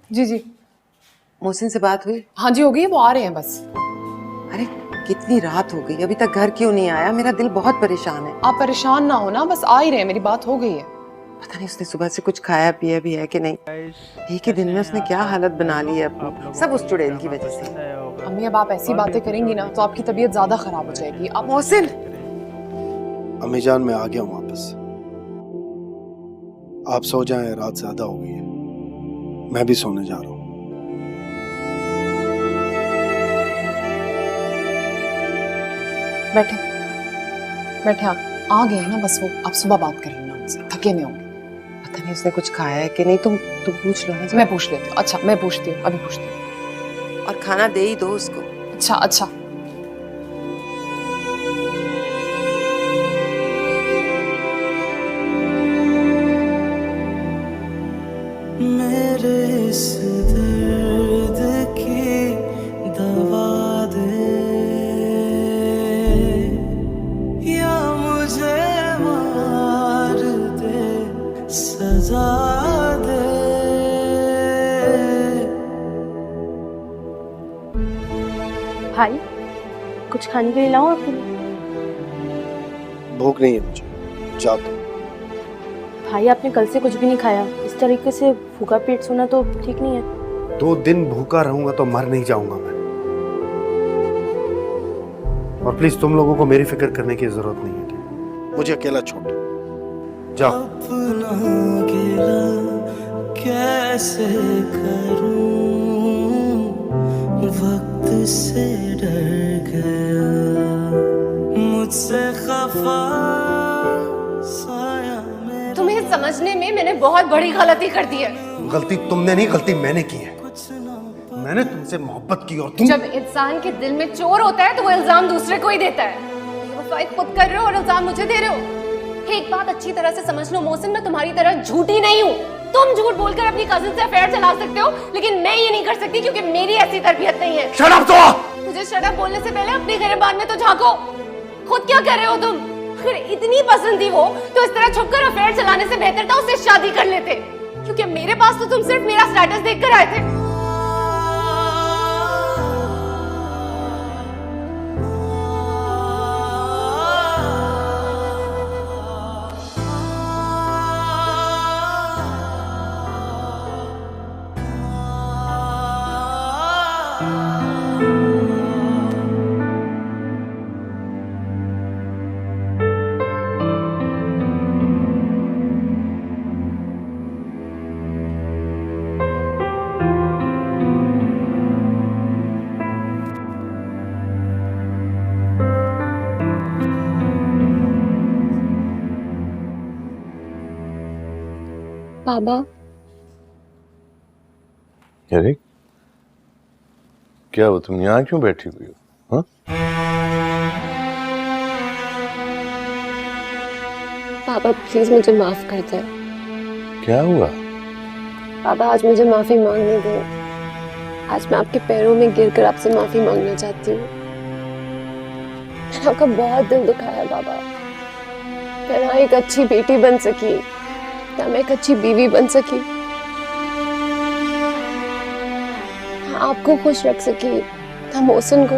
जी जी। मोहसिन से बात हुई? हाँ जी हो गई, वो आ रहे हैं बस। अरे कितनी रात हो गई, अभी तक घर क्यों नहीं आया? मेरा दिल बहुत परेशान है। आप परेशान ना हो ना, बस आ ही रहे हैं, मेरी बात हो गई है। पता नहीं उसने सुबह से कुछ खाया पिया भी है कि नहीं। एक ही दिन में उसने क्या हालत बना ली है अपनी, सब उस चुड़ैल की वजह से। अम्मी अब आप ऐसी बातें करेंगी ना तो आपकी तबीयत ज्यादा खराब हो जाएगी। आप मोहसिन, अम्मी जान मैं आ गया हूँ वापस। आप सो जाएं, रात ज्यादा हो गई है। मैं भी सोने जा रहा हूँ। बैठे बैठे, आप आ गए हैं ना, बस वो आप सुबह बात कर लेना उनसे, थके नहीं होंगे। पता नहीं उसने कुछ खाया है कि नहीं, तुम पूछ लो ना। मैं पूछ लेती हूँ। अच्छा मैं पूछती हूँ, अभी पूछती हूँ। और खाना दे ही दो उसको। अच्छा अच्छा। मेरे इस दर्द की दवा दे या मुझे मार दे, सजा दे। भाई कुछ खाने के लिए लाऊं आपके लिए? भूख नहीं है मुझे, जा तुम। भाई आपने कल से कुछ भी नहीं खाया, इस तरीके से भूखा पेट सोना तो ठीक नहीं है। 2 दिन भूखा रहूंगा तो मर नहीं जाऊंगा मैं। और प्लीज तुम लोगों को मेरी फिक्र करने की जरूरत नहीं है, ठीक? मुझे अकेला छोड़ दो, जाओ। अपना गिला कैसे करूं, वक्त से डर गया, मुझसे खफा साया मेरा। तुम्हें समझने में मैंने बहुत बड़ी गलती कर दी है। गलती तुमने नहीं, गलती मैंने की है। मैंने तुमसे मोहब्बत की और तुम। जब इंसान के दिल में चोर होता है तो वो इल्जाम दूसरे को ही देता है। बेवफाई खुद कर रहे हो और इल्जाम मुझे दे रहे हो। एक बात अच्छी तरह से समझ लो मोहसिन, मैं तुम्हारी तरह झूठी नहीं हूँ। तुम झूठ बोलकर अपनी कजिन से अफेयर चला सकते हो, लेकिन मैं ये नहीं कर सकती क्योंकि मेरी ऐसी तरबियत नहीं है। शट अप तो! मुझे शट अप बोलने से पहले अपने गिरबान में तो झांको। खुद क्या कर रहे हो तुम? अगर इतनी पसंद थी वो तो इस तरह छुपकर अफेयर चलाने से बेहतर था उससे शादी कर लेते, क्योंकि मेरे पास तो तुम सिर्फ मेरा स्टेटस देखकर आए थे। बाबा अरे क्या हो, तुम यहाँ क्यों बैठी हुई हो? हाँ? पापा प्लीज मुझे माफ कर दे। क्या हुआ? पापा आज मुझे माफी मांगने दो। आज मैं आपके पैरों में गिरकर आपसे माफी मांगना चाहती हूँ। मैंने आपका बहुत दिल दुखाया बाबा। मैं ना एक अच्छी बेटी बन सकी, ना मैं एक अच्छी बीवी बन सकी, ना आपको खुश रख सकी, ना मोहसिन को।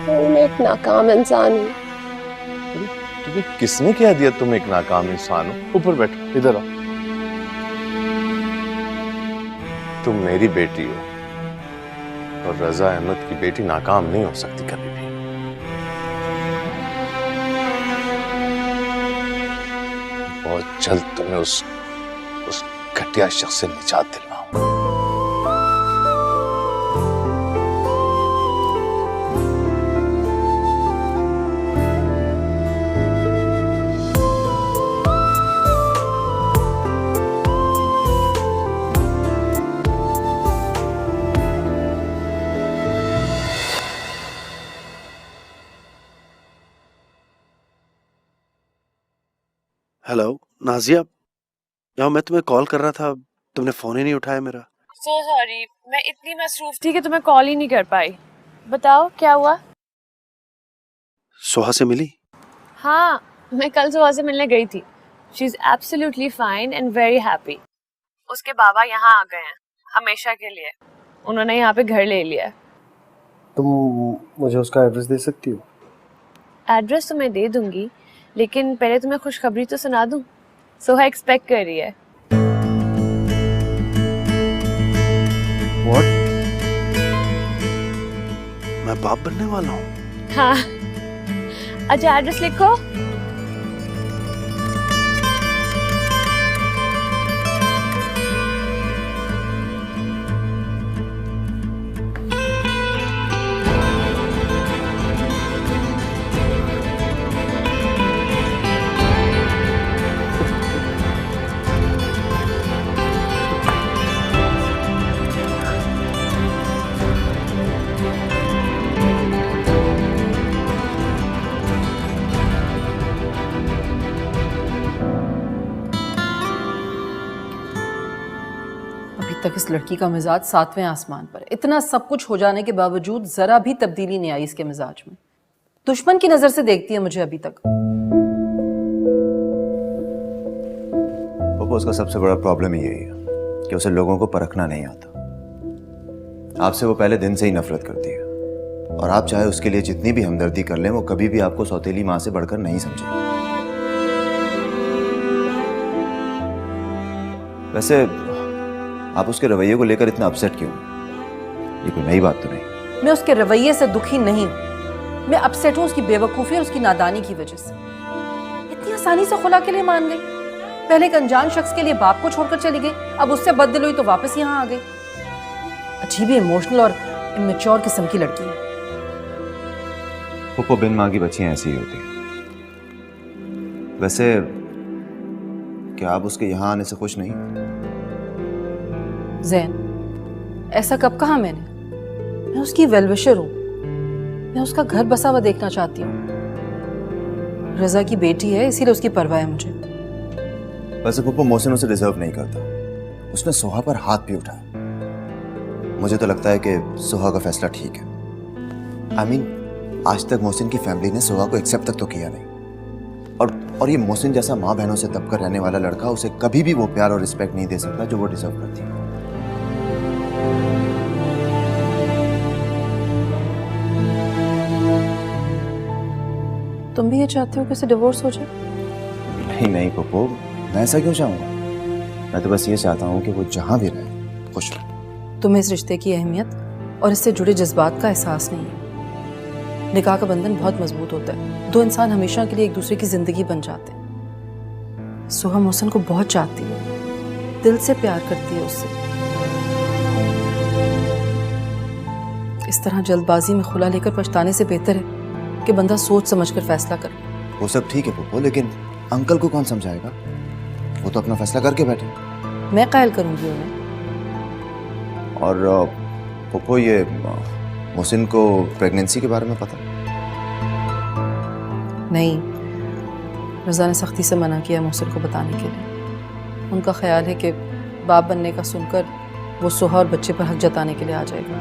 मैं एक नाकाम इंसान हूँ। तुम्हें किसने क्या दिया तुम एक नाकाम इंसान हो? ऊपर बैठो, इधर आओ। तुम मेरी बेटी हो और रजा अहमद की बेटी नाकाम नहीं हो सकती कभी भी। बहुत जल्द तुम्हें उस घटिया शख्स से निजात दिलवाऊंगा। हेलो नाजिया, यार मैं तुम्हें कॉल कर रहा था, तुमने फोन ही नहीं उठाया मेरा। So sorry, मैं इतनी मसरूफ थी कि तुम्हें कॉल ही नहीं कर पाई। बताओ क्या हुआ? सोहा से मिली? हाँ, मैं कल सुबह से मिलने गई थी। She's absolutely fine and very happy. उसके बाबा यहाँ आ गए हैं हमेशा के लिए। उन्होंने यहाँ पे घर ले लिया है। तुम मुझे उसका एड्रेस दे सकती हो? एड्रेस तो मैं दे दूंगी, लेकिन पहले तुम्हें खुशखबरी तो सुना दूं। सोहा एक्सपेक्ट कर रही है। What? मैं बाप बनने वाला हूँ। हाँ, अच्छा एड्रेस लिखो। तक इस लड़की का मिजाज 7वें आसमान पर है। इतना सब कुछ हो जाने के बावजूद जरा भी तब्दीली नहीं आई इसके मिजाज में। दुश्मन की नजर से देखती है मुझे अभी तक। पापा, उसका सबसे बड़ा प्रॉब्लम यही है कि उसे लोगों को परखना नहीं आता। आपसे वो पहले दिन से ही नफरत करती है, और आप चाहे उसके लिए जितनी भी हमदर्दी कर लें, वो कभी भी आपको सौतेली माँ से बढ़कर नहीं समझेगी। वैसे आप उसके रवैये को लेकर इतना अपसेट क्यों? ये कोई नई बात तो नहीं। मैं उसके रवैये से दुखी नहीं हूं। मैं अपसेट हूं उसकी बेवकूफी और उसकी नादानी की वजह से। इतनी आसानी से खुला के लिए मान गई। पहले एक अनजान शख्स के लिए बाप को छोड़कर चली गई, अब उससे बददिल हुई तो वापस यहाँ आ गई। अजीब ही इमोशनल और इमेच्योर किस्म की लड़की है। पुप्पो, बिन माँ की बच्चियां ऐसी ही होती हैं। वैसे क्या आप उसके यहाँ आने से खुश नहीं? ज़ैन, ऐसा कब कहा मैंने? मैं उसकी वेलविशर हूँ। मैं उसका घर बसा हुआ देखना चाहती हूँ। रजा की बेटी है, इसीलिए उसकी परवाह है मुझे। वैसे पुप्पो, मोहसिन उसे डिजर्व नहीं करता। उसने सोहा पर हाथ भी उठाया। मुझे तो लगता है कि सोहा का फैसला ठीक है। I mean, आज तक मोहसिन की फैमिली ने सोहा को एक्सेप्ट तक तो किया नहीं, और ये मोहसिन जैसा माँ बहनों से दबकर रहने वाला लड़का उसे कभी भी वो प्यार और रिस्पेक्ट नहीं दे सकता जो वो डिजर्व करती है। तुम भी ये चाहते हो कि उसे डिवोर्स हो जाए? नहीं नहीं पप्पो, मैं ऐसा क्यों चाहूँगा? मैं तो बस ये चाहता हूँ कि वो जहाँ भी रहे खुश रहे। तुम्हें इस रिश्ते की अहमियत और इससे जुड़े जज्बात का एहसास नहीं है। निकाह का बंधन बहुत मजबूत होता है। दो इंसान हमेशा के लिए एक दूसरे की जिंदगी बन जाते हैं। सोहा मोहसिन को बहुत चाहती है, दिल से प्यार करती है उससे। इस तरह जल्दबाजी में खुला लेकर पछताने से बेहतर है कि बंदा सोच समझकर फैसला करे। वो सब ठीक है पप्पो, लेकिन अंकल को कौन समझाएगा? वो तो अपना फैसला करके बैठे। मैं कायल करूंगी उन्हें। और पप्पो, ये मोहसिन को प्रेगनेंसी के बारे में पता? नहीं, रजा ने सख्ती से मना किया मोहसिन को बताने के लिए। उनका ख्याल है कि बाप बनने का सुनकर वो सोहा और बच्चे पर हक जताने के लिए आ जाएगा।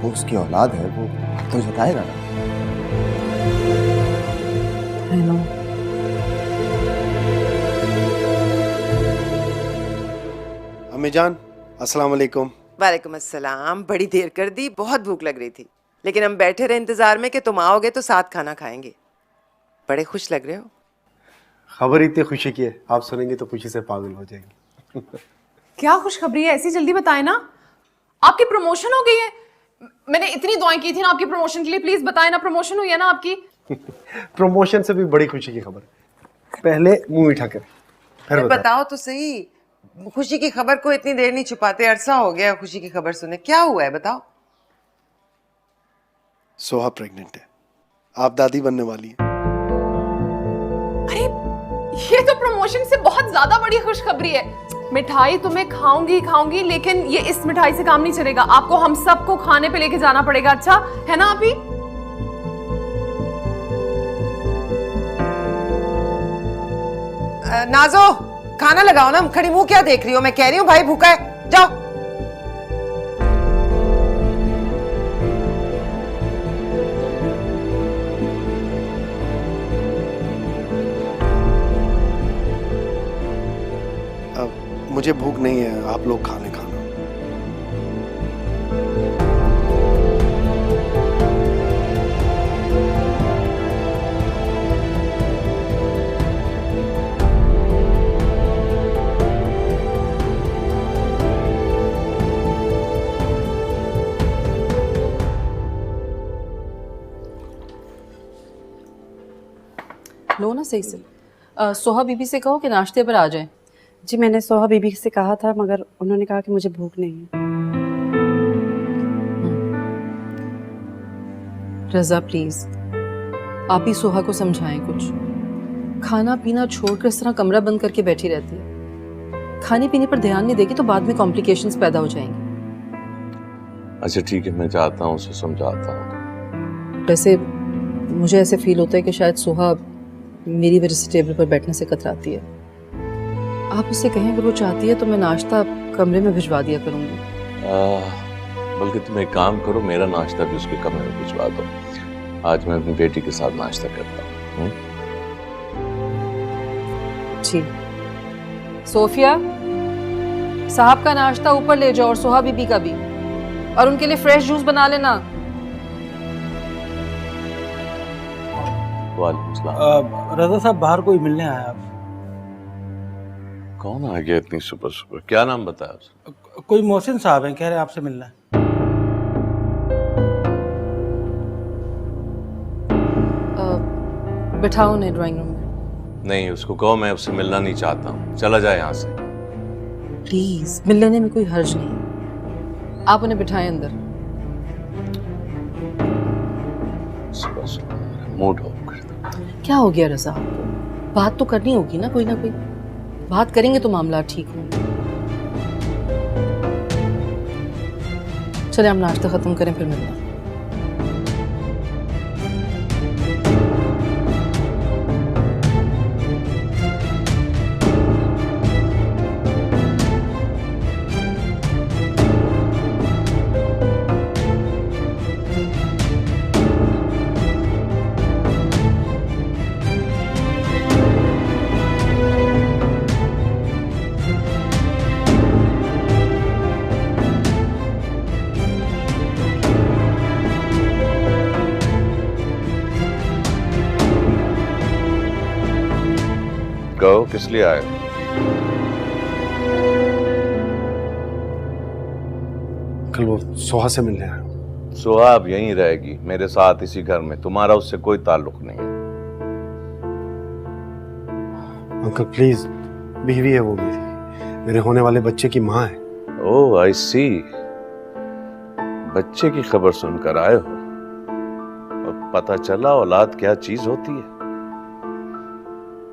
वो उसकी औलाद है, वो तो जताएगा ना। हेलो, अम्मी जान, अस्सलाम वालेकुम। वालेकुम अस्सलाम। बड़ी देर कर दी, बहुत भूख लग रही थी, लेकिन हम बैठे रहे इंतजार में कि तुम आओगे तो साथ खाना खाएंगे। बड़े खुश लग रहे हो। खबर इतनी खुशी की है, आप सुनेंगे तो खुशी से पागल हो जाएंगे। क्या खुशखबरी है? ऐसी जल्दी बताए ना। आपकी प्रमोशन हो गई है। मैंने इतनी दुआएं की थी ना आपकी प्रमोशन के लिए, प्लीज बताए ना, प्रमोशन हुई है ना आपकी? प्रमोशन से भी बड़ी खुशी की खबर। पहले मुंह मीठा कर, फिर बताओ तो सही, खुशी की खबर को इतनी देर नहीं छुपाते। अरसा हो गया खुशी की खबर सुने। क्या हुआ है बताओ। सोहा प्रेग्नेंट है, आप दादी बनने वाली हैं। अरे ये तो प्रमोशन से बहुत ज्यादा बड़ी खुशखबरी है। मिठाई तो मैं खाऊंगी, लेकिन ये इस मिठाई से काम नहीं चलेगा। आपको हम सबको खाने पे लेके जाना पड़ेगा, अच्छा है ना? आप ही नाजो, खाना लगाओ ना। खड़ी मुंह क्या देख रही हो? मैं कह रही हूँ भाई भूखा है, जाओ। अब मुझे भूख नहीं है, आप लोग खा लें खाना। लो ना सही से। सोहा बीबी से कहो कि नाश्ते पर आ जाएं। जी मैंने सोहा बीबी से कहा था, मगर उन्होंने कहा कि मुझे भूख नहीं है। रजा प्लीज आप ही सोहा को समझाएं कुछ। खाना पीना छोड़कर इस तरह कमरा बंद करके बैठी रहती है। खाने पीने पर ध्यान नहीं देगी तो बाद में कॉम्प्लिकेशंस पैदा हो जाएंगे। अच्छा ठीक है, मैं जाता हूँ, उसे समझाता हूँ। वैसे मुझे ऐसे फील होता है कि शायद सोहा मेरी वजह से टेबल पर बैठने से कतराती है। आप उससे कहें अगर वो चाहती है तो मैं नाश्ता कमरे में भिजवा दिया करूंगी। बल्कि तुम एक काम करो, मेरा नाश्ता भी उसके कमरे में भिजवा दो। आज मैं अपनी बेटी के साथ नाश्ता करता हूँ। जी सोफिया, साहब का नाश्ता ऊपर ले जाओ और सोहा बीबी का भी, और उनके लिए फ्रेश जूस बना लेना। वालेकुम सलाम। रजा साहब बाहर कोई मिलने आया आप? कौन आ गया इतनी सुबह सुबह? क्या नाम बताया उसने? कोई मोहसिन साहब हैं, कह रहे हैं आपसे मिलना है। बिठाओ उन्हें ड्राइंग रूम में। नहीं, उसको कहो मैं उससे मिलना नहीं चाहता हूँ, चला जाए यहाँ से। प्लीज, मिल लेने में कोई हर्ज नहीं। आप उन्हें बिठाएं अंदर। सुबह सुबह मूड ऑफ कर दो। क्या हो गया रजा आपको? बात तो करनी होगी ना, कोई ना कोई बात करेंगे तो मामला ठीक होंगे। चले हम नाश्ता खत्म करें फिर मिलना। कहो किस लिए आए? कल वो सोहा से मिलने आया। सोहा अब यहीं रहेगी मेरे साथ इसी घर में, तुम्हारा उससे कोई ताल्लुक नहीं है। अंकल प्लीज, बीवी है वो मेरे होने वाले बच्चे की माँ है। ओह आई सी, बच्चे की खबर सुनकर आए हो और पता चला औलाद क्या चीज होती है।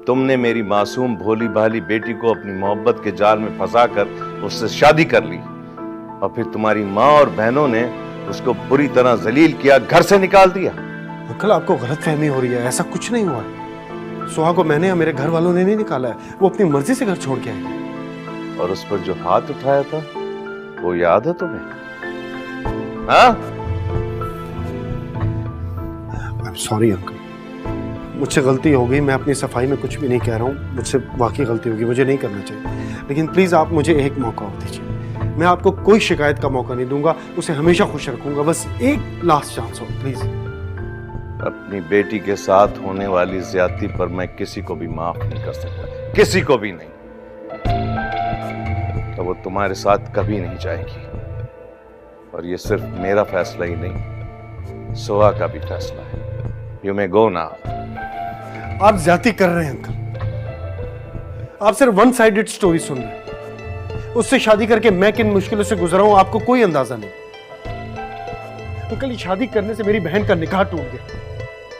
तुमने मेरी मासूम भोली भाली बेटी को अपनी मोहब्बत के जाल में फंसाकर उससे शादी कर ली, और फिर तुम्हारी माँ और बहनों ने उसको बुरी तरह जलील किया, घर से निकाल दिया। अंकल आपको गलतफहमी हो रही है, ऐसा कुछ नहीं हुआ है। सोहा को मैंने या मेरे घर वालों ने नहीं निकाला है, वो अपनी मर्जी से घर छोड़ के आई। और उस पर जो हाथ उठाया था वो याद है तुम्हें? हाँ? आई एम सॉरी अंकल, मुझसे गलती हो गई। मैं अपनी सफाई में कुछ भी नहीं कह रहा हूँ, मुझसे वाकई गलती होगी, मुझे नहीं करना चाहिए। लेकिन प्लीज आप मुझे एक मौका और दीजिए। मैं आपको कोई शिकायत का मौका नहीं दूंगा, उसे हमेशा खुश रखूंगा। बस एक लास्ट चांस हो प्लीज। अपनी बेटी के साथ होने वाली ज्यादती पर मैं किसी को भी माफ नहीं कर सकता, किसी को भी नहीं। तो वो तुम्हारे साथ कभी नहीं जाएगी। और ये सिर्फ मेरा फैसला ही नहीं, सोहा का भी फैसला है। You may go now. आप ज्यादती कर रहे हैं अंकल, आप सिर्फ वन साइडेड स्टोरी सुन रहे हैं। उससे शादी करके मैं किन मुश्किलों से गुजरा हूं आपको कोई अंदाजा नहीं। अंकल, शादी करने से मेरी बहन का निकाह टूट गया।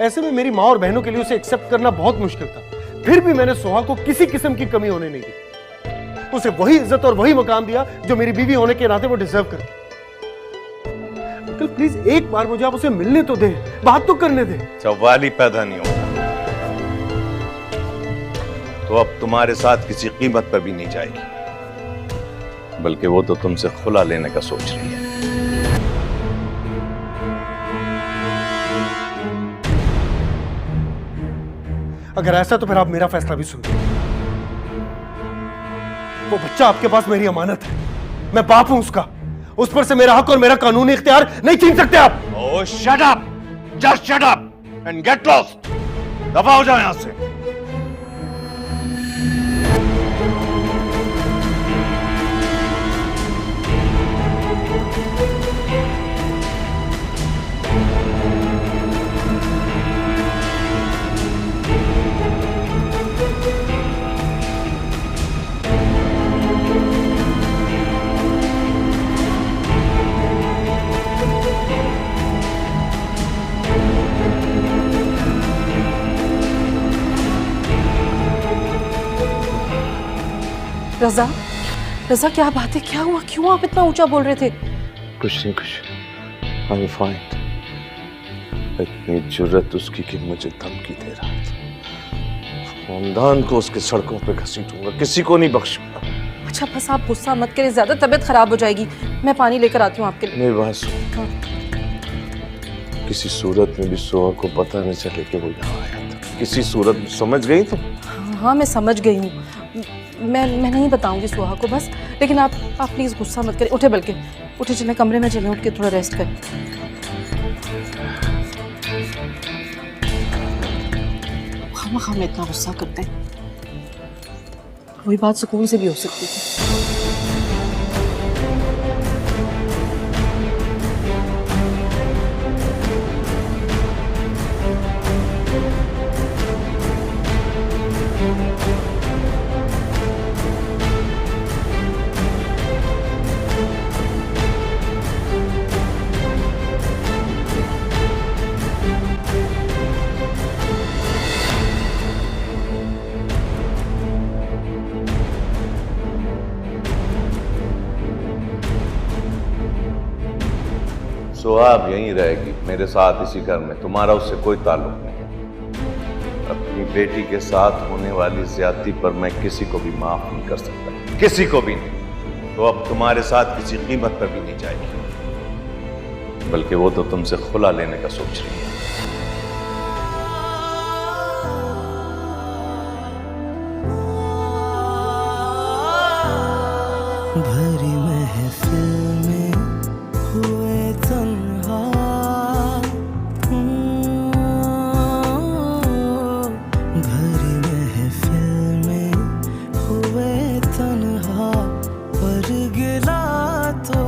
ऐसे में मेरी माँ और बहनों के लिए उसे एक्सेप्ट करना बहुत मुश्किल था। फिर भी मैंने सोहा को किसी किस्म की कमी होने नहीं दी। उसे वही इज्जत और वही मकाम दिया जो मेरी बीवी होने के नाते वो डिजर्व करती। अंकल प्लीज एक बार मुझे आप उसे मिलने तो दे, बात तो करने दे। सवाल ही पैदा नहीं होता तो अब तुम्हारे साथ किसी कीमत पर भी नहीं जाएगी, बल्कि वो तो तुमसे खुला लेने का सोच रही है। अगर ऐसा तो फिर आप मेरा फैसला भी सुन लीजिए। वो बच्चा आपके पास मेरी अमानत है, मैं बाप हूं उसका। उस पर से मेरा हक और मेरा कानूनी इख्तियार नहीं छीन सकते आप। Oh, shut up! Just shut up and get lost. दफा हो जाओ यहां से। रजा, रजा क्या बात है, क्या हुआ, क्यों आप इतना ऊंचा बोल रहे थे? कुछ नहीं, I'm fine. इतनी जुर्रत उसकी कि मुझे धमकी दे रहा था। खानदान को उसके सड़कों पे घसीटूंगा, किसी को नहीं बख्शूंगा। अच्छा बस आप गुस्सा मत करें, ज्यादा तबीयत खराब हो जाएगी। मैं पानी लेकर आती हूँ आपके लिए। मेरी बात सुन, किसी सूरत में भी सोहा को पता न चले कि वो यहाँ आया था। किसी सूरत में, समझ गई तुम? हाँ मैं समझ गई हूँ, मैं नहीं बताऊंगी सुहा को बस। लेकिन आप प्लीज गुस्सा मत करें। उठे, बल्कि उठे, चले कमरे में चले, उठ के थोड़ा रेस्ट करें। खामखा में इतना गुस्सा करते हैं, वही बात सुकून से भी हो सकती थी। सोहा अब यहीं रहेगी मेरे साथ इसी घर में, तुम्हारा उससे कोई ताल्लुक नहीं है। अपनी बेटी के साथ होने वाली ज्यादती पर मैं किसी को भी माफ नहीं कर सकता, किसी को भी नहीं। तो अब तुम्हारे साथ किसी कीमत पर भी नहीं जाएगी, बल्कि वो तो तुमसे खुला लेने का सोच रही है। भरी महफिल में हुए तन्हा, भरी महफिल में हुए तन्हा, पर गिला तो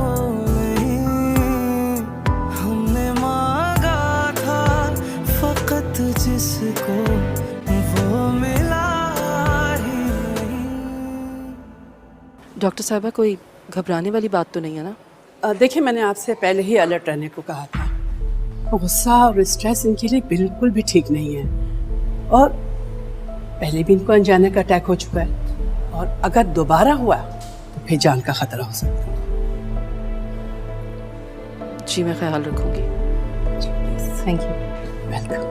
नहीं हमने मांगा था फकत जिसको वो मिला ही नहीं। डॉक्टर साहबा कोई घबराने वाली बात तो नहीं है ना? देखिए, मैंने आपसे पहले ही अलर्ट रहने को कहा था। गुस्सा और स्ट्रेस इनके लिए बिल्कुल भी ठीक नहीं है, और पहले भी इनको अनजाने का अटैक हो चुका है, और अगर दोबारा हुआ तो फिर जान का खतरा हो सकता है। जी मैं ख्याल रखूंगी। Thank you. वेलकम।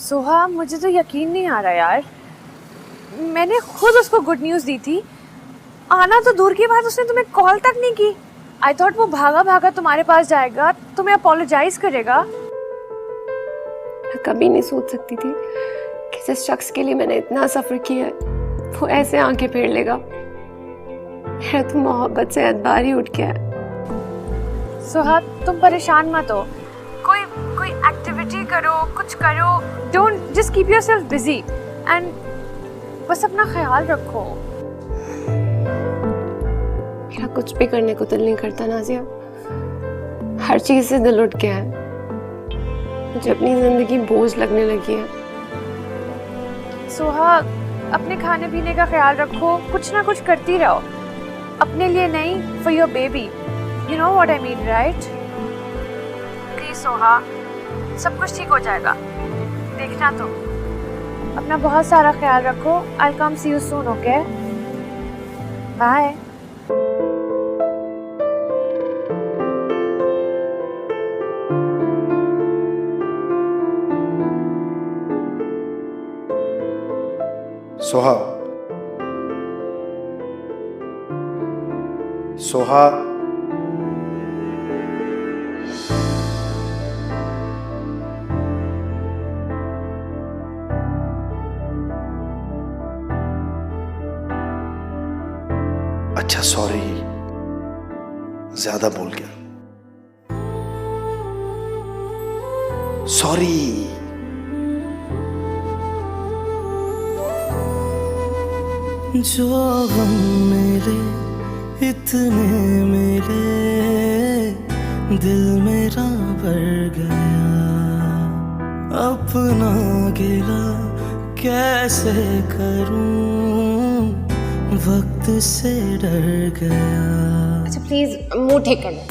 सोहा, मुझे तो यकीन नहीं आ रहा यार, मैंने खुद उसको गुड न्यूज़ दी थी। आना तो दूर की बात, उसने तुम्हें कॉल तक नहीं की। आई थॉट वो भागा भागा तुम्हारे पास जाएगा, तुम्हें अपोलोजाइज करेगा। मैं कभी नहीं सोच सकती थी कि जिस शख्स के लिए मैंने इतना सफ़र किया है वो ऐसे आंखें फेर लेगा। मेरा तो मोहब्बत से एतबार ही उठ गया है। सोहा, तुम परेशान मत हो, कोई एक्टिविटी करो, कुछ करो। Don't, just keep yourself busy and बस अपना ख्याल रखो। मेरा कुछ भी करने को दिल नहीं करता नाजिया, हर चीज से दिल उठ गया है। मुझे अपनी जिंदगी बोझ लगने लगी है। सोहा, अपने खाने पीने का ख्याल रखो, कुछ ना कुछ करती रहो, अपने लिए नहीं, for your baby. You know what I mean, right? Please Soha, सब कुछ ठीक हो जाएगा, देखना तुम। अपना बहुत सारा ख्याल रखो। I'll come see you soon, okay? Bye. Soha, Soha, अच्छा सॉरी, ज्यादा बोल गया, सॉरी। जो गम मेरे इतने मेरे, दिल मेरा भर गया, अपना गिला कैसे करूं, वक्त से डर गया। अच्छा प्लीज मूड ठीक कर लो।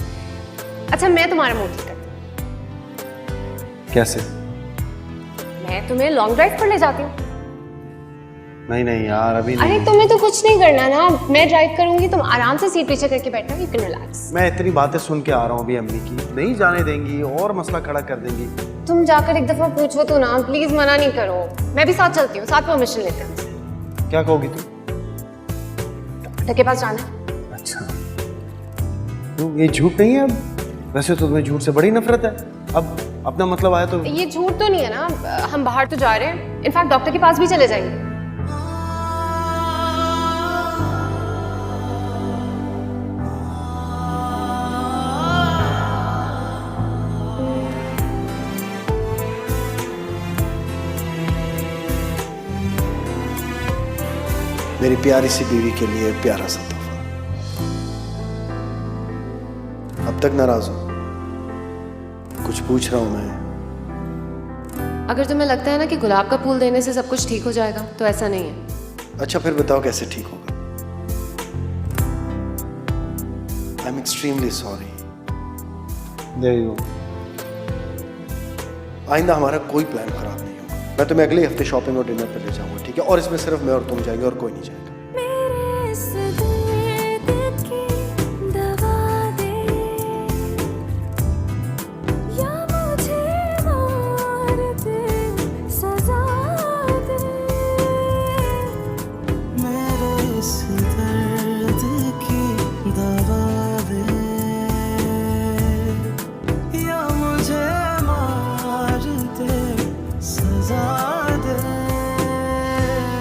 अच्छा मैं तुम्हारा मूड ठीक करती कैसे? हूँ, मैं तुम्हें लॉन्ग ड्राइव पर ले जाती हूँ। नहीं नहीं यार, अभी अरे नहीं। तुम्हें तो कुछ नहीं करना ना, मैं ड्राइव करूंगी, तुम आराम से सीट पीछे करके बैठना, यू कैन रिलैक्स। मैं इतनी बातें सुन के आ रहा हूँ अभी अम्मी की, नहीं जाने देंगी और मसला खड़ा कर देंगी। तुम जाकर एक दफा पूछो तो ना, प्लीज मना नहीं करो। मैं भी साथ चलती हूँ, साथ परमिशन लेते हैं। क्या कहोगी तुम? डॉक्टर के पास जाना है। अच्छा, तो ये झूठ नहीं है अब? वैसे तो तुम्हें झूठ से बड़ी नफरत है, अब अपना मतलब आया तो। ये झूठ तो नहीं है ना, हम बाहर तो जा रहे हैं, इनफैक्ट डॉक्टर के पास भी चले जाएंगे। मेरी प्यारी सी बीवी के लिए प्यारा सा तोहफा। अब तक नाराज हो? कुछ पूछ रहा हूं मैं। अगर तुम्हें लगता है ना कि गुलाब का फूल देने से सब कुछ ठीक हो जाएगा, तो ऐसा नहीं है। अच्छा फिर बताओ कैसे ठीक होगा? I am extremely sorry. There you go. आइंदा हमारा कोई प्लान खराब नहीं होगा। मैं तुम्हें अगले हफ्ते शॉपिंग और डिनर पे ले जाऊंगा, ठीक है? और इसमें सिर्फ मैं और तुम जाएंगे और कोई नहीं जाएगा।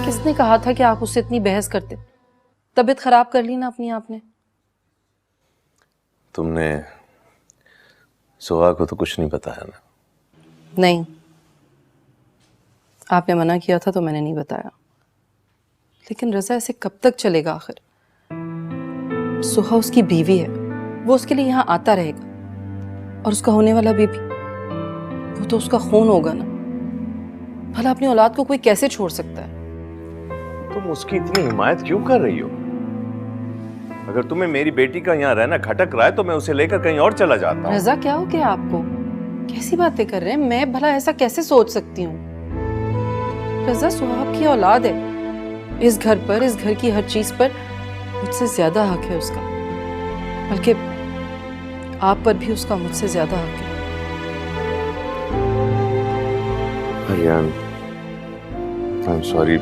किसने कहा था कि आप उससे इतनी बहस करते? तबीयत खराब कर ली ना अपनी आपने। तुमने सुहा को तो कुछ नहीं बताया ना? नहीं, आपने मना किया था तो मैंने नहीं बताया। लेकिन रज़ा ऐसे कब तक चलेगा आखिर? सुहा उसकी बीवी है, वो उसके लिए यहाँ आता रहेगा, और उसका होने वाला बेबी वो तो उसका खून होगा ना। भला अपनी औलाद को कोई कैसे छोड़ सकता है? तुम उसकी इतनी हिमायत क्यों कर रही हो? अगर तुम्हें मेरी बेटी का यहाँ रहना खटक रहा है तो मैं उसे लेकर कहीं और चला जाता हूँ। रज़ा क्या हो गया आपको? कैसी बातें कर रहे हैं? मैं भला ऐसा कैसे सोच सकती हूँ? रज़ा सुहा की औलाद है, इस घर पर, इस घर की हर चीज पर मुझसे ज्यादा हक है उसका, बल्कि आप पर भी उसका मुझसे ज्यादा हक है। I am sorry,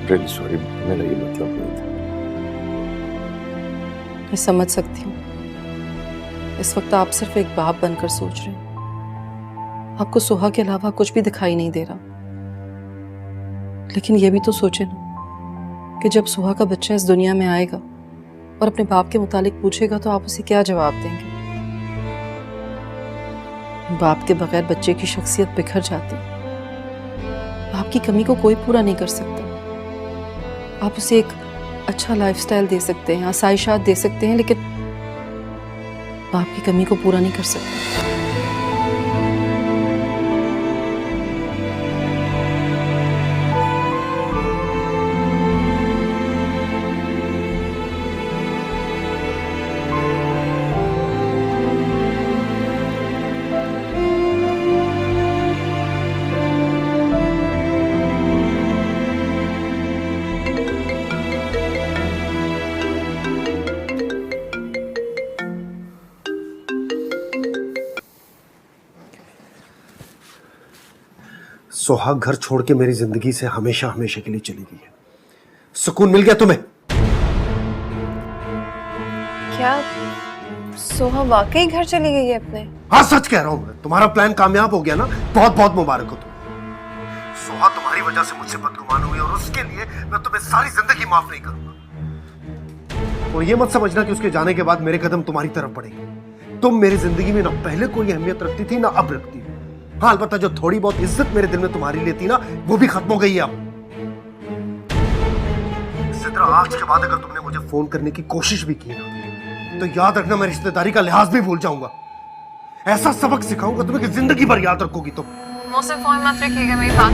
really sorry, मेरा ये मतलब नहीं था। मैं समझ सकती हूँ, इस वक्त आप सिर्फ एक बाप बनकर सोच रहे हैं। आपको सुहा के अलावा कुछ भी दिखाई नहीं दे रहा। लेकिन ये भी तो सोचे ना कि जब सुहा का बच्चा इस दुनिया में आएगा और अपने बाप के मुतालिक पूछेगा तो आप उसे क्या जवाब देंगे? बाप के बगैर बच्चे की शख्सियत बिखर जाती। बाप की कमी को कोई पूरा नहीं कर सकता। आप उसे एक अच्छा लाइफस्टाइल दे सकते हैं, आसाइशात दे सकते हैं, लेकिन बाप की कमी को पूरा नहीं कर सकते। सुहाग घर छोड़ के मेरी जिंदगी से हमेशा हमेशा के लिए चली गई है। सुकून मिल गया तुम्हें? क्या सोहा वाकई घर चली गई है अपने? हाँ सच कह रहा हूं मैं। तुम्हारा प्लान कामयाब हो गया ना, बहुत बहुत मुबारक हो तुम्हें। सोहा तुम्हारी वजह से मुझसे बदगुमान हुई और उसके लिए मैं तुम्हें सारी जिंदगी माफ नहीं करूंगा। और ये मत समझना कि उसके जाने के बाद मेरे कदम तुम्हारी तरफ बढ़ेंगे। तुम मेरी जिंदगी में ना पहले कोई अहमियत रखती थी ना अब रखती हो। हाँ, अलबत्ता जो थोड़ी बहुत इज्जत मेरे दिल में तुम्हारी लिए थी ना, वो भी खत्म हो गई है अब। इसी तरह आज के बाद अगर तुमने मुझे फोन करने की कोशिश भी की ना, तो याद रखना मैं रिश्तेदारी का लिहाज भी भूल जाऊंगा। ऐसा सबक सिखाऊंगा तुम्हें कि जिंदगी भर याद रखोगी तुम। मोहसिन फोन मत रखिएगा, मेरी बात।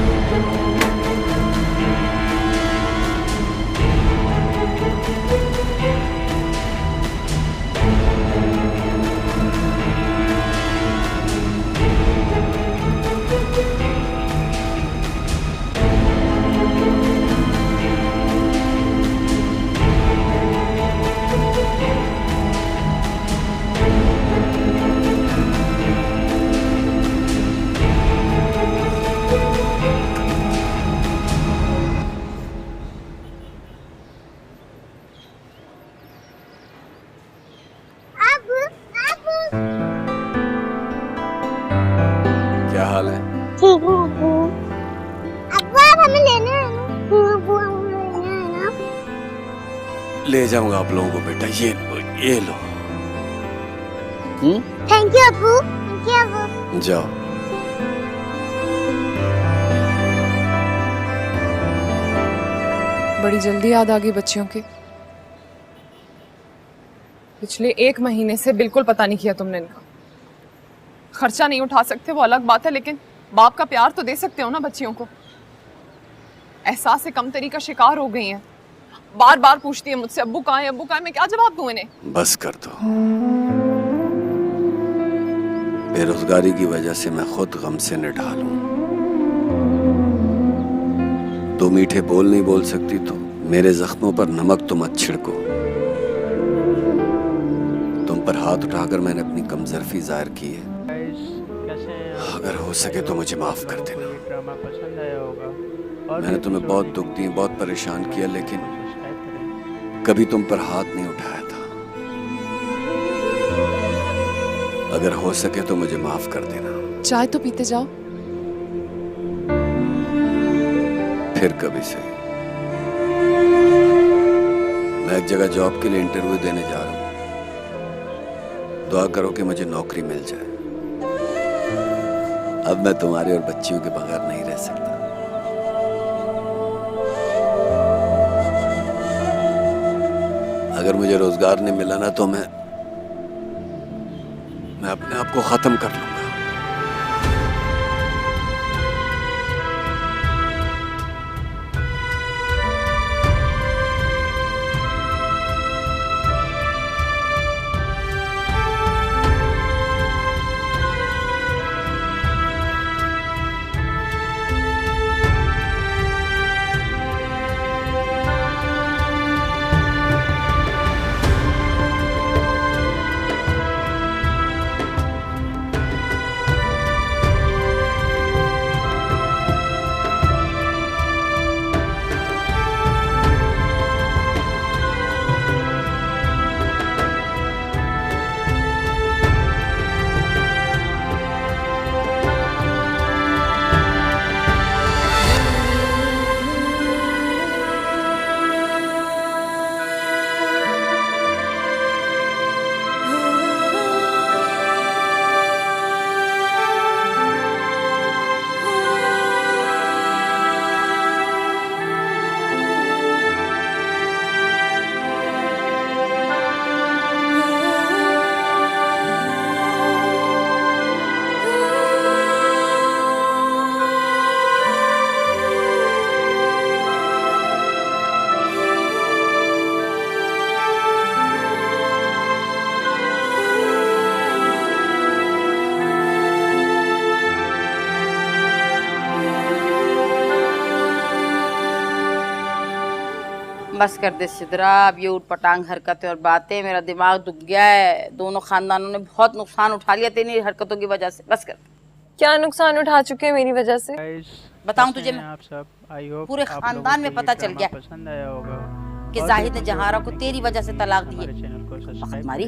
क्या हाल है? ठीक है अब्बू। अब्बू आप हमें लेने आए ना? अब्बू हमें लेने आए ना? ले जाऊंगा आप लोगों को बेटा, ये लो। थैंक यू अब्बू, थैंक यू अब्बू। जाओ। बड़ी जल्दी याद आ गई बच्चियों की। पिछले 1 महीने से बिल्कुल पता नहीं किया तुमने इनका। खर्चा नहीं उठा सकते वो अलग बात है, लेकिन बाप का प्यार तो दे सकते हो ना बच्चियों को। एहसास से कमतरी का शिकार हो गई हैं। बार बार पूछती है मुझसे अब्बू कहाँ है, अब्बू कहाँ है। मैं क्या जवाब दूं इन्हें? बस कर दो। बेरोजगारी की वजह से मैं खुद गम से निढाल हूं। 2 मीठे बोल नहीं बोल सकती तो मेरे जख्मों पर नमक तो मत छिड़को। तुम पर हाथ उठाकर मैंने अपनी कमजोरी जाहिर की है। अगर हो सके तो मुझे माफ कर देना। मैंने तुम्हें बहुत दुख दिए, बहुत परेशान किया, लेकिन कभी तुम पर हाथ नहीं उठाया था। अगर हो सके तो मुझे माफ कर देना। चाय तो पीते जाओ। फिर कभी से। मैं एक जगह जॉब के लिए इंटरव्यू देने जा रहा हूं। दुआ करो कि मुझे नौकरी मिल जाए। अब मैं तुम्हारे और बच्चियों के बगैर नहीं रह सकता। अगर मुझे रोजगार नहीं मिला ना तो मैं अपने आप को खत्म कर लूंगा। बस कर दे सिद्रा, अब ये उठ पटांग हरकतें और बातें, मेरा दिमाग दुख गया है। दोनों खानदानों ने बहुत नुकसान उठा लिया तेरी हरकतों की वजह से। बस कर। क्या नुकसान उठा चुके हैं मेरी वजह से? बताऊं तुझे मैं? पूरे खानदान में पता चल गया कि जाहिद ने जहारा को तेरी वजह से तलाक दी है। मारी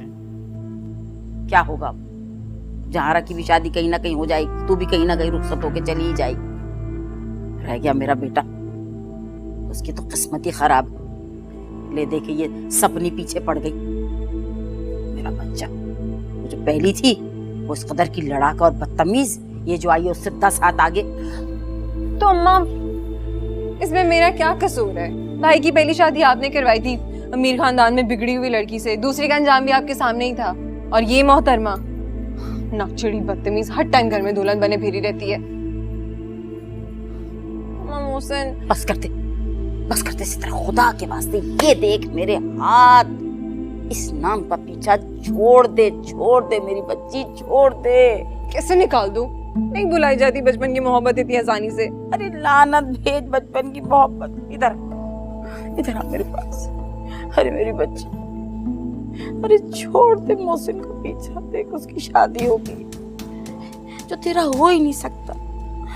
क्या होगा अब? जहारा की भी शादी कहीं ना कहीं हो जाएगी, तू भी कहीं ना कहीं रुखसत होके चली ही जाएगी। रह गया मेरा बेटा, उसकी तो किस्मत ही खराब। ले दे के ये सपनी पीछे पड़ गई। मेरा बच्चा वो जो पहली थी वो इस कदर की लड़ाका और बदतमीज, ये जो आई है उससे 10 हाथ आगे। तो अम्मा इसमें मेरा क्या कसूर है? भाई की पहली शादी आपने करवाई थी अमीर खानदान में बिगड़ी हुई लड़की से, दूसरे का अंजाम भी आपके सामने ही था। और ये मोहतरमा नकचड़ी बदतमीज हर टाइम घर में दुल्हन बने फिरी रहती है। मोहसिन बस करते सितरा, खुदा के वास्ते ये देख मेरे हाथ, इस नाम का पीछा छोड़ दे मेरी बच्ची, छोड़ दे। कैसे निकाल दूं? नहीं बुलाई जाती बचपन की मोहब्बत इतनी आसानी से। अरे लानत भेज बचपन की मोहब्बत, इधर आ मेरे पास। अरे मेरी बच्ची, अरे छोड़ दे मोहसिन को पीछा, देख उसकी शादी होगी जो तेरा हो ही नहीं सकता,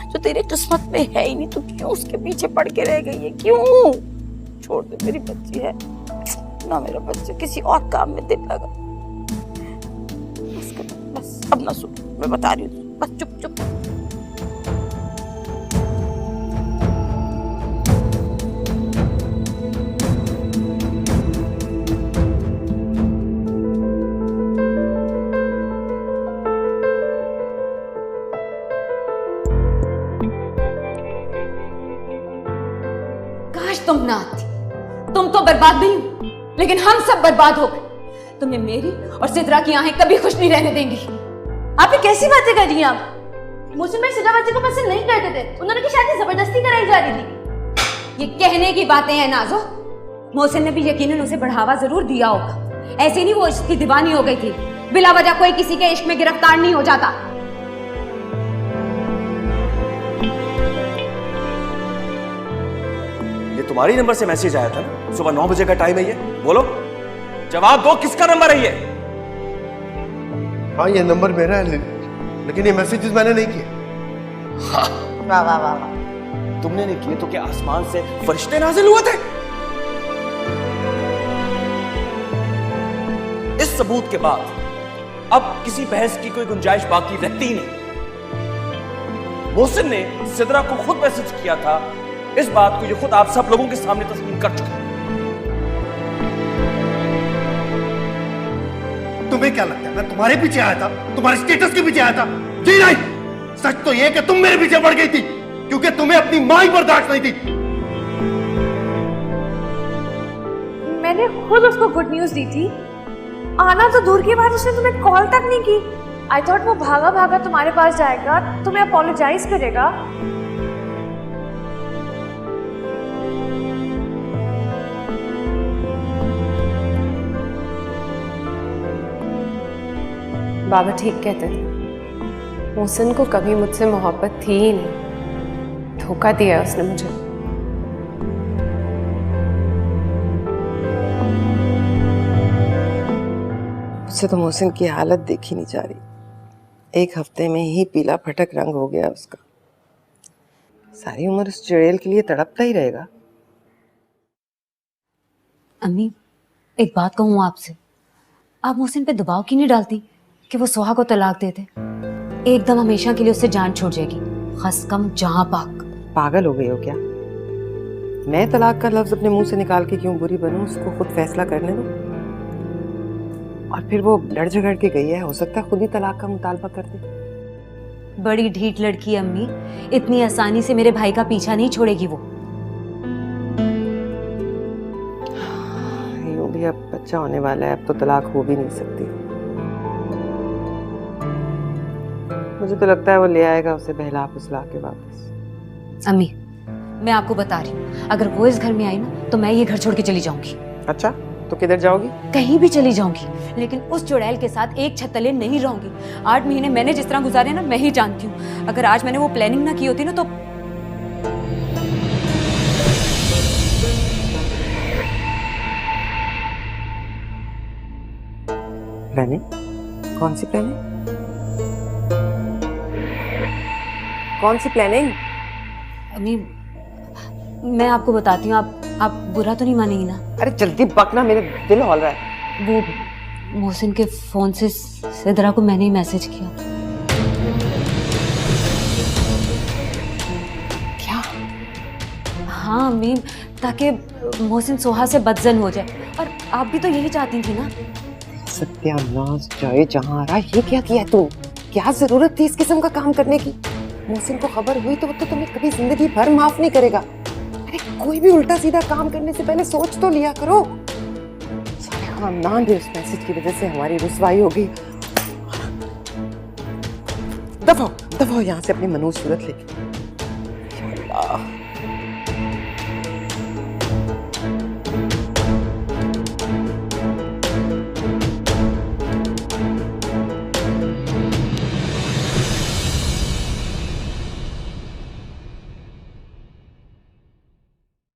जो तेरे किस्मत में है ही नहीं। तू क्यों उसके पीछे पड़ के रह गई है? क्यों? छोड़ दे, मेरी बच्ची है ना, मेरा बच्चा किसी और काम में दिल लगा। बस अब ना सुन, मैं बता रही हूँ, बस चुप। काश तुम ना आती। तुम तो बर्बाद नहीं हो, लेकिन हम सब बर्बाद हो गए। तुम्हें मेरी और सिद्रा की आंखें कभी खुश नहीं रहने देंगी। आप ये कैसी बातें कर रही हैं? आप मुझसे मैं सिद्रा बच्चे को पसंद नहीं करते थे, उन्होंने की शादी जबरदस्ती कराई जा रही थी। ये कहने की बातें हैं नाजो। मोहसिन ने भी यकीनन उसे बढ़ावा जरूर दिया होगा, ऐसे नहीं वो इश्क की दीवानी हो गई थी। बिला वजह कोई किसी के इश्क में गिरफ्तार नहीं हो जाता। ये तुम्हारी नंबर से मैसेज आया था ना? सुबह 9 बजे का टाइम है ये, बोलो जवाब दो, किसका नंबर है ये? हाँ ये नंबर मेरा है, लेकिन ये मैसेजेस मैंने नहीं किए। वाह वाह वाह वाह, तुमने नहीं किए तो क्या आसमान से फरिश्ते नाजिल हुए थे? इस सबूत के बाद अब किसी बहस की कोई गुंजाइश बाकी रहती नहीं। मोहसिन ने सिद्रा को खुद मैसेज किया था, इस बात को ये खुद आप सब लोगों के सामने तस्लीम कर चुका है। तुम्हें क्या लगता है मैं तुम्हारे पीछे आया था, तुम्हारे स्टेटस के पीछे आया था? जी नहीं, सच तो यह कि तुम मेरे पीछे पड़ गई थी क्योंकि तुम्हें अपनी मां ही बर्दाश्त नहीं थी। मैंने खुद उसको गुड न्यूज दी थी, आना तो दूर की बात, उसने तुम्हें कॉल तक नहीं की। आई थॉट वो भागा भागा तुम्हारे पास जाएगा, तुम्हें अपोलोजाइज करेगा। बाबा ठीक कहते थे, मोहसिन को कभी मुझसे मोहब्बत थी ही नहीं, धोखा दिया उसने मुझे। मुझसे तो मोहसिन की हालत देखी नहीं जा रही। 1 हफ्ते में ही पीला फटक रंग हो गया उसका। सारी उम्र उस चुड़ैल के लिए तड़पता ही रहेगा। अम्मी एक बात कहूँ आपसे, आप मोहसिन पे दबाव क्यों नहीं डालती कि वो सोहा को तलाक दे दे? एकदम हमेशा के लिए उससे जान छूट जाएगी, खसकम जहां पाक। पागल हो गई हो क्या? मैं तलाक का लफ्ज अपने मुंह से निकाल के क्यों बुरी बनूं? उसको खुद फैसला करने दो। और फिर वो लड़ झगड़ के गई है, हो सकता है खुद ही तलाक का मुतालबा कर दे। बड़ी ढीठ लड़की है अम्मी, इतनी आसानी से मेरे भाई का पीछा नहीं छोड़ेगी वो। यूं भी अब बच्चा होने वाला है, अब तो तलाक हो भी नहीं सकती। मुझे तो लगता है वो ले आएगा उसे बहला फुसला के वापस। अम्मी मैं आपको बता रही हूँ, अगर वो इस घर में आई ना तो मैं ये घर छोड़ के चली जाऊंगी। अच्छा तो किधर जाओगी? कहीं भी चली जाऊंगी, लेकिन उस चुड़ैल के साथ एक छत तले नहीं रहूंगी। 8 महीने मैंने जिस तरह गुजारे ना, मैं ही जानती हूँ। अगर आज मैंने वो प्लानिंग ना की होती ना तो प्लानिंग? कौन सी प्लानिंग? कौन सी प्लानिंग? अम्मी मैं आपको बताती हूँ, आप बुरा तो नहीं मानेंगी ना? अरे जल्दी बकना, मेरे दिल हौल रहा है। वो मोहसिन के फोन से सिद्रा को मैंने ही मैसेज किया। क्या? हाँ अम्मी ताकि मोहसिन सोहा से बदजन हो जाए। और आप भी तो यही चाहती थी ना। सत्यानाश जाए जहां आ रहा, ये क्या किया तू? क्या जरूरत थी इस किस्म का काम करने की? मोहसिन को खबर हुई तो वो तो तुम्हें कभी जिंदगी भर माफ नहीं करेगा। अरे कोई भी उल्टा सीधा काम करने से पहले सोच तो लिया करो। सारे खानदान भी उस मैसेज की वजह से हमारी रुसवाई हो गई। दफाओ दफाओ यहाँ से अपनी मनहूस सूरत लेके। या अल्लाह।